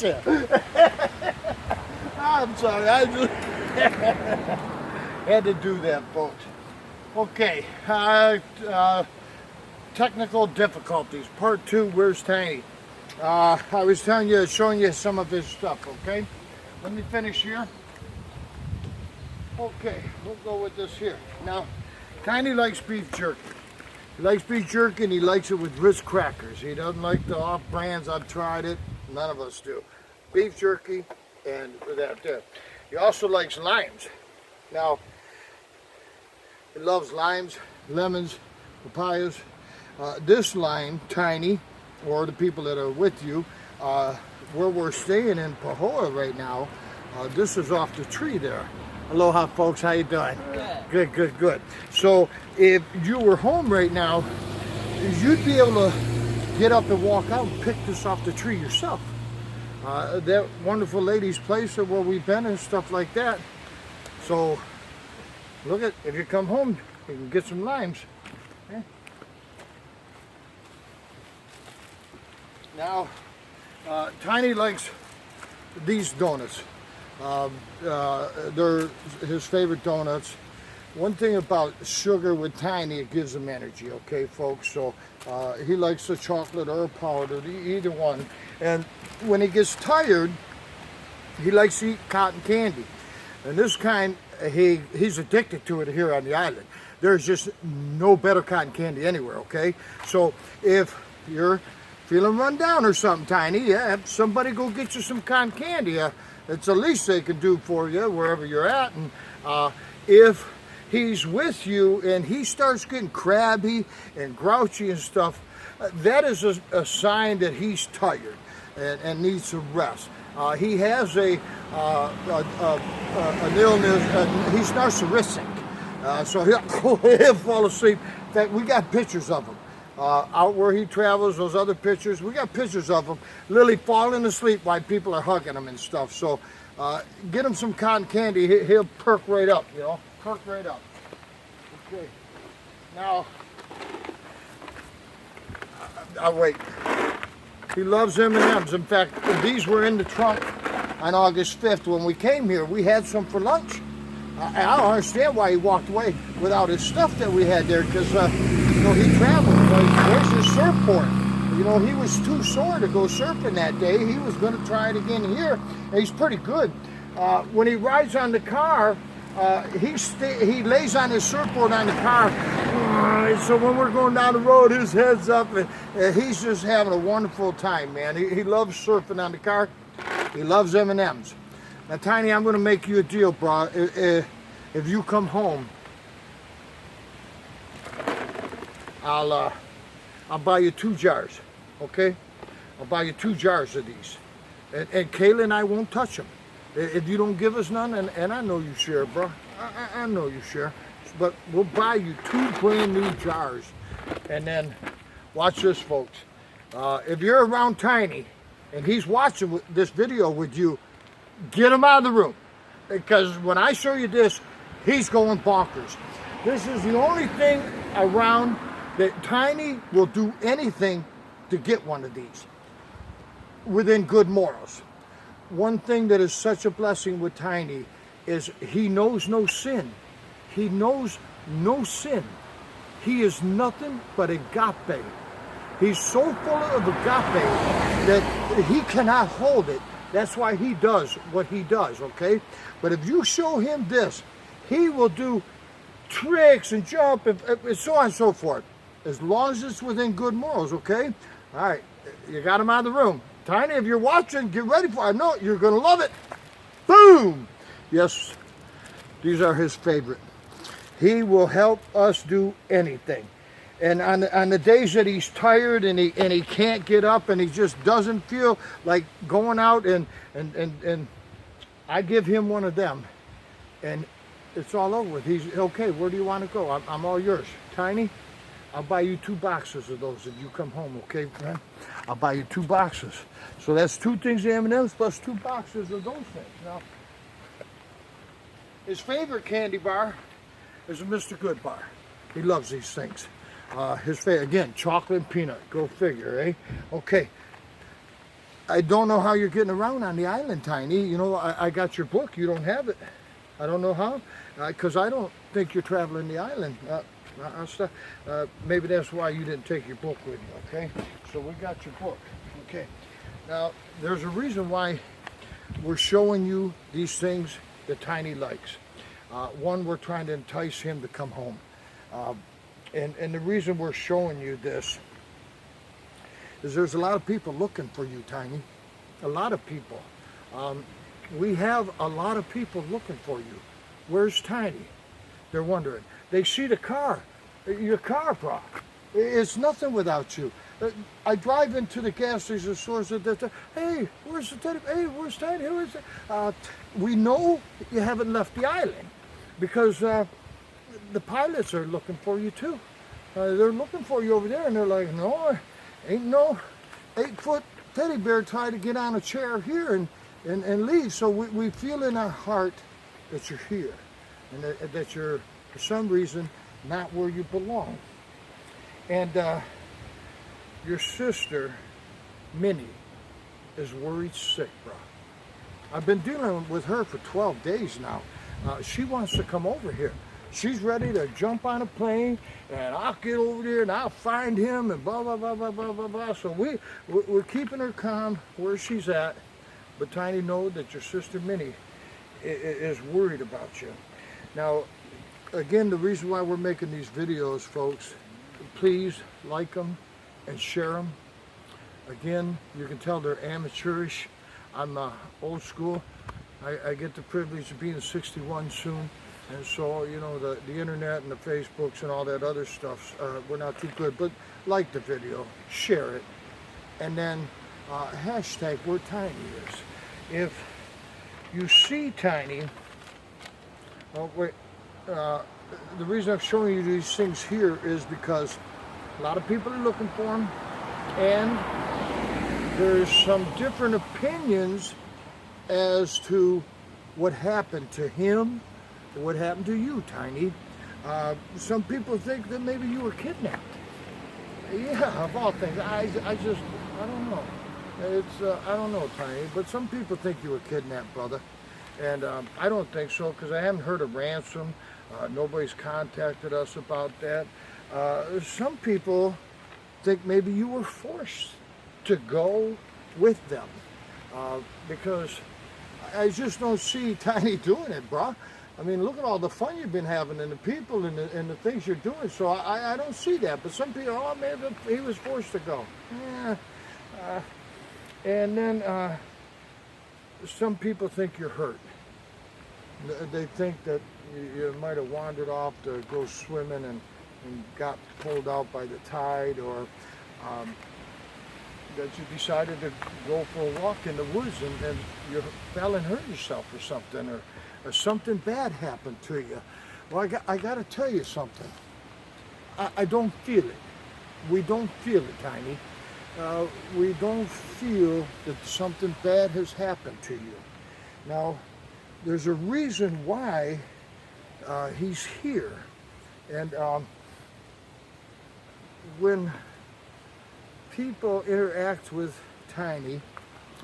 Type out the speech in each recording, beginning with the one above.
you. I'm sorry. I just had to do that, folks. Okay. Technical difficulties. Part 2. Where's Tiny? I was showing you some of his stuff. Okay. Let me finish here. Okay. We'll go with this here. Now, Tiny likes beef jerky. He likes beef jerky and he likes it with Ritz crackers. He doesn't like the off brands. I've tried it. None of us do. Beef jerky and that there. He also likes limes. Now, he loves limes, lemons, papayas. This lime, Tiny, or the people that are with you, where we're staying in Pahoa right now, this is off the tree there. Aloha, folks. How you doing? Good, good, good. So if you were home right now, you'd be able to get up and walk out and pick this off the tree yourself. That wonderful lady's place where we've been and stuff like that. So look at, if you come home, you can get some limes. Okay. Now, Tiny likes these donuts. They're his favorite donuts. One thing about sugar with Tiny, it gives him energy, okay, folks? So he likes the chocolate or powdered, either one. And when he gets tired, he likes to eat cotton candy. And this kind, he's addicted to it here on the island. There's just no better cotton candy anywhere, okay? So if you're feeling run down or something, Tiny, yeah, somebody go get you some cotton candy. It's the least they can do for you wherever you're at. And if he's with you and he starts getting crabby and grouchy and stuff, that is a sign that he's tired and needs some rest. He has an illness. He's narcissistic, so he'll fall asleep. In fact, we got pictures of him. Out where he travels, those other pictures, we got pictures of him literally falling asleep while people are hugging him and stuff. So get him some cotton candy, he'll perk right up, you know, perk right up. Okay, now, I'll wait. He loves M&Ms. In fact, these were in the trunk on August 5th when we came here. We had some for lunch. I don't understand why he walked away without his stuff that we had there, because you know, he traveled. Where's his surfboard? You know, he was too sore to go surfing that day. He was going to try it again here, and he's pretty good. When he rides on the car, he lays on his surfboard on the car. So when we're going down the road, his head's up, and he's just having a wonderful time, man. He loves surfing on the car. He loves M&Ms. Now, Tiny, I'm going to make you a deal, bro. If you come home, I'll buy you 2 jars, okay? I'll buy you 2 jars of these. And Kayla and I won't touch them. If you don't give us none, and I know you share, bro. I know you share. But we'll buy you 2 brand new jars. And then, watch this, folks. If you're around Tiny, and he's watching this video with you, get him out of the room. Because when I show you this, he's going bonkers. This is the only thing around that Tiny will do anything to get one of these within good morals. One thing that is such a blessing with Tiny is he knows no sin. He knows no sin. He is nothing but agape. He's so full of agape that he cannot hold it. That's why he does what he does, okay? But if you show him this, he will do tricks and jump and so on and so forth. As long as it's within good morals, okay? All right, you got him out of the room. Tiny, if you're watching, get ready for it. I know you're going to love it. Boom! Yes, these are his favorite. He will help us do anything. And on the days that he's tired and he can't get up and he just doesn't feel like going out and I give him one of them and it's all over with. He's okay. Where do you want to go? I'm all yours. Tiny, I'll buy you 2 boxes of those if you come home, okay, friend? I'll buy you 2 boxes. So that's 2 things of M&Ms plus 2 boxes of those things. Now, his favorite candy bar is a Mr. Good bar. He loves these things. His favorite, again, chocolate and peanut. Go figure, eh? Okay. I don't know how you're getting around on the island, Tiny. You know, I got your book. You don't have it. I don't know how, because I don't think you're traveling the island. Maybe that's why you didn't take your book with you, okay? So we got your book, okay? Now, there's a reason why we're showing you these things that Tiny likes. One, we're trying to entice him to come home. And the reason we're showing you this is there's a lot of people looking for you, Tiny. A lot of people. We have a lot of people looking for you. Where's Tiny? They're wondering. They see the car. Your car, bro. It's nothing without you. I drive into the gas station stores. Hey, where's the Teddy? Hey, where's Tiny? Who is it? We know you haven't left the island because the pilots are looking for you too. They're looking for you over there, and they're like, no, ain't no 8-foot teddy bear trying to get on a chair here and leave. So we feel in our heart that you're here and that you're, for some reason, not where you belong. And your sister, Minnie, is worried sick, bro. I've been dealing with her for 12 days now. She wants to come over here. She's ready to jump on a plane, and I'll get over there, and I'll find him, and blah, blah, blah, blah, blah, blah, blah. So we're keeping her calm where she's at, but Tiny, know that your sister Minnie is worried about you. Now, again, the reason why we're making these videos, folks, please like them and share them. Again, you can tell they're amateurish. I'm old school. I get the privilege of being 61 soon. And so, you know, the internet and the Facebooks and all that other stuff, we're not too good. But like the video, share it, and then hashtag where Tiny is. If you see Tiny, oh wait, the reason I'm showing you these things here is because a lot of people are looking for him, and there's some different opinions as to what happened to him. What happened to you, Tiny? Some people think that maybe you were kidnapped. Yeah, of all things. I don't know. I don't know, Tiny, but some people think you were kidnapped, brother. And I don't think so, because I haven't heard of ransom. Nobody's contacted us about that. Some people think maybe you were forced to go with them, because I just don't see Tiny doing it, bro. I mean, look at all the fun you've been having and the people and the things you're doing. So I don't see that. But some people, oh, maybe he was forced to go. Yeah. And then some people think you're hurt. They think that you might have wandered off to go swimming and got pulled out by the tide, or that you decided to go for a walk in the woods and you fell and hurt yourself or something, or something bad happened to you. Well, I got to tell you something. I don't feel it. We don't feel it, Tiny. We don't feel that something bad has happened to you. Now, there's a reason why he's here. And when people interact with Tiny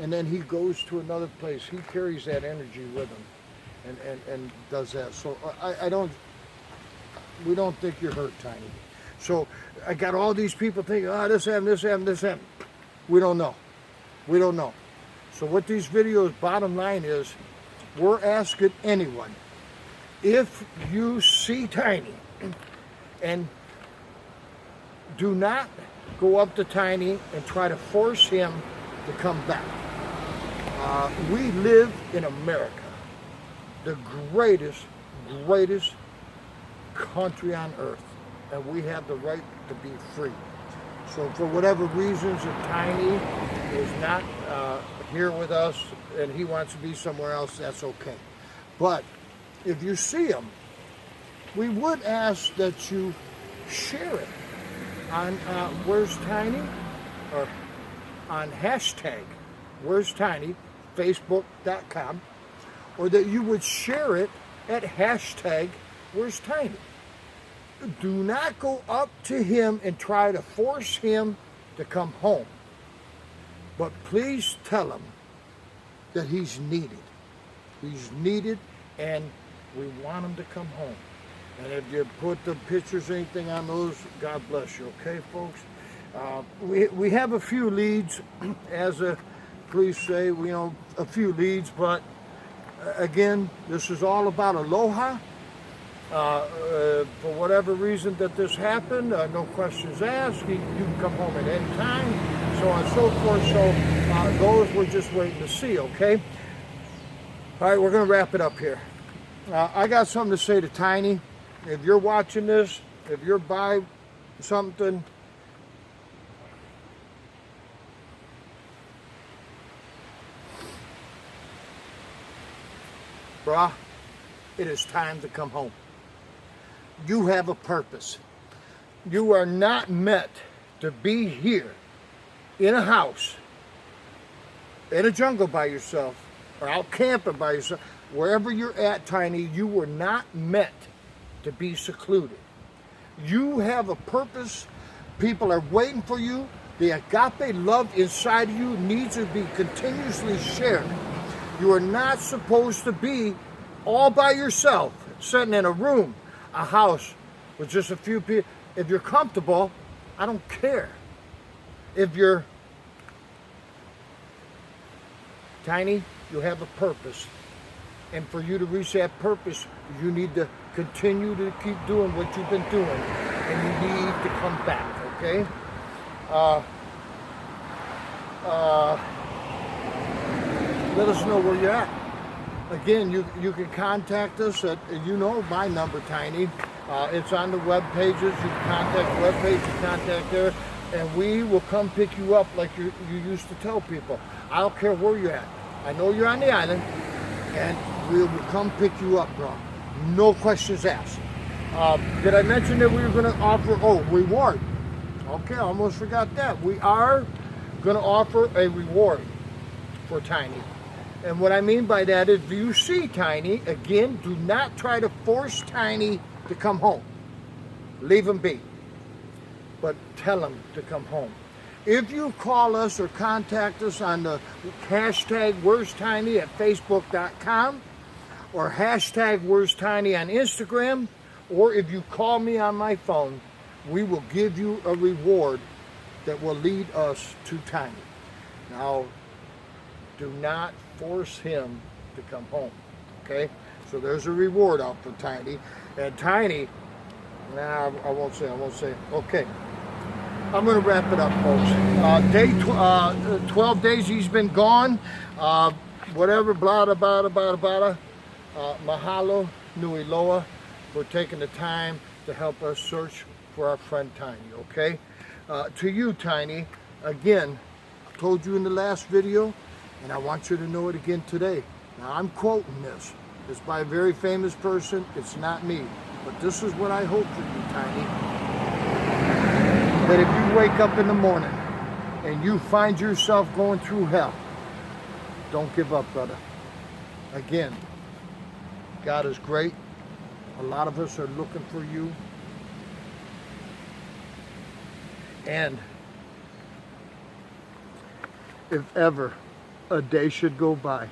and then he goes to another place, he carries that energy with him. And does that. So we don't think you're hurt, Tiny. So I got all these people thinking, this happened, this happened, this happened. We don't know. We don't know. So what these videos, bottom line is, we're asking anyone, if you see Tiny, and do not go up to Tiny and try to force him to come back. We live in America, the greatest country on earth, and we have the right to be free. So for whatever reasons, if Tiny is not here with us and he wants to be somewhere else, that's okay. But if you see him, we would ask that you share it on Where's Tiny, or on hashtag Where's Tiny, Facebook.com, or that you would share it at hashtag Where's Tiny. Do not go up to him and try to force him to come home. But please tell him that he's needed. He's needed, and we want him to come home. And if you put the pictures or anything on those, God bless you, okay, folks? We have a few leads, as the police say, a few leads, but again, this is all about Aloha. For whatever reason that this happened, no questions asked. You can come home at any time, so on and so forth. So those we're just waiting to see, okay? All right, we're going to wrap it up here. I got something to say to Tiny. If you're watching this, if you're by something, brah, it is time to come home. You have a purpose. You are not meant to be here in a house, in a jungle by yourself, or out camping by yourself. Wherever you're at, Tiny, you were not meant to be secluded. You have a purpose. People are waiting for you. The agape love inside of you needs to be continuously shared. You are not supposed to be all by yourself, sitting in a room, a house with just a few people. If you're comfortable, I don't care. If you're Tiny, you have a purpose. And for you to reach that purpose, you need to continue to keep doing what you've been doing. And you need to come back, okay? Let us know where you're at. Again, you can contact us at, my number, Tiny. It's on the web pages. You can contact the web page, you contact there, and we will come pick you up like you used to tell people. I don't care where you're at. I know you're on the island, and we will come pick you up, bro. No questions asked. Did I mention that we were going to offer, reward? Okay, I almost forgot that. We are going to offer a reward for Tiny. And what I mean by that is, if you see Tiny, again, do not try to force Tiny to come home. Leave him be. But tell him to come home. If you call us or contact us on the hashtag Where's Tiny at Facebook.com, or hashtag Where's Tiny on Instagram, or if you call me on my phone, we will give you a reward that will lead us to Tiny. Now, do not force him to come home, okay? So there's a reward out for Tiny. And Tiny, I won't say. Okay, I'm going to wrap it up, folks. 12 days he's been gone. Whatever, blah, blah, blah, blah, blah. Mahalo, nui loa, for taking the time to help us search for our friend Tiny, okay? To you, Tiny, again, I told you in the last video, and I want you to know it again today. Now, I'm quoting this. It's by a very famous person. It's not me. But this is what I hope for you, Tiny. That if you wake up in the morning and you find yourself going through hell, don't give up, brother. Again, God is great. A lot of us are looking for you. And if ever a day should go by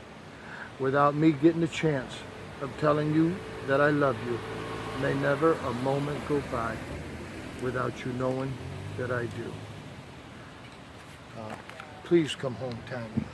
without me getting a chance of telling you that I love you, may never a moment go by without you knowing that I do. Please come home, Tiny.